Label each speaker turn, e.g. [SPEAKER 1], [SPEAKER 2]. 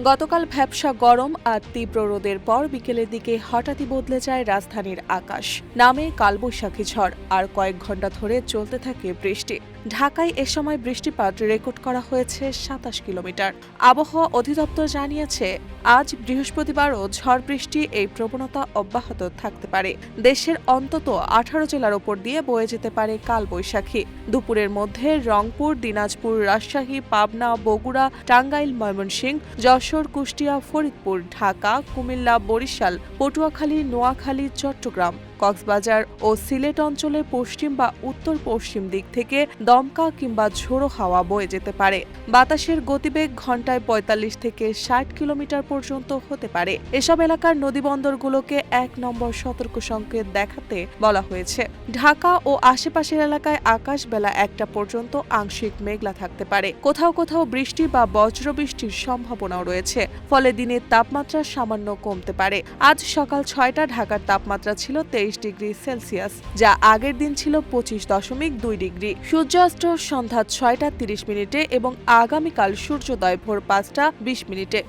[SPEAKER 1] গতকাল ভ্যাপসা গরম আর তীব্র রোদের পর বিকেলের দিকে হঠাৎই বদলে যায় রাজধানীর আকাশ। নামে কালবৈশাখী ঝড়, আর কয়েক ঘন্টা ধরে চলতে থাকে বৃষ্টি। ঢাকায় এ সময় বৃষ্টিপাত রেকর্ড করা হয়েছে ২৭ কিলোমিটার। আবহাওয়া অধিদপ্তর জানিয়েছে, আজ বৃহস্পতিবারও ঝড় বৃষ্টি এই প্রবণতা অব্যাহত থাকতে পারে। দেশের অন্তত ১৮ জেলার ওপর দিয়ে বয়ে যেতে পারে কালবৈশাখী। দুপুরের মধ্যে রংপুর, দিনাজপুর, রাজশাহী, পাবনা, বগুড়া, টাঙ্গাইল, ময়মনসিংহ, যশোর, কুষ্টিয়া, ফরিদপুর, ঢাকা, কুমিল্লা, বরিশাল, পটুয়াখালী, নোয়াখালী, চট্টগ্রাম, কক্সবাজার ও সিলেট অঞ্চলে পশ্চিম বা উত্তর পশ্চিম দিক থেকে দমকা কিংবা ঝোড়ো হাওয়া বয়ে যেতে পারে। বাতাসের গতিবেগ ঘন্টায় ৪৫ থেকে ৬০ কিলোমিটার পর্যন্ত হতে পারে। এসব এলাকার নদীবন্দরগুলোকে ১ নম্বর সতর্ক সংকেত দেখাতে বলা হয়েছে। ঢাকা ও আশেপাশের এলাকায় আকাশ বেলা ১টা পর্যন্ত আংশিক মেঘলা থাকতে পারে। কোথাও কোথাও বৃষ্টি বা বজ্রবৃষ্টির সম্ভাবনাও রয়েছে, ফলে দিনের তাপমাত্রা সামান্য কমতে পারে। আজ সকাল ৬টা ঢাকার তাপমাত্রা ছিল ২৩ ডিগ্রি সেলসিয়াস, যা আগের দিন ছিল ২৫.২ ডিগ্রি। সূর্যাস্ত সন্ধ্যা ৬টা ৩০ মিনিটে এবং আগামীকাল সূর্যোদয় ভোর ৫টা ২০ মিনিটে।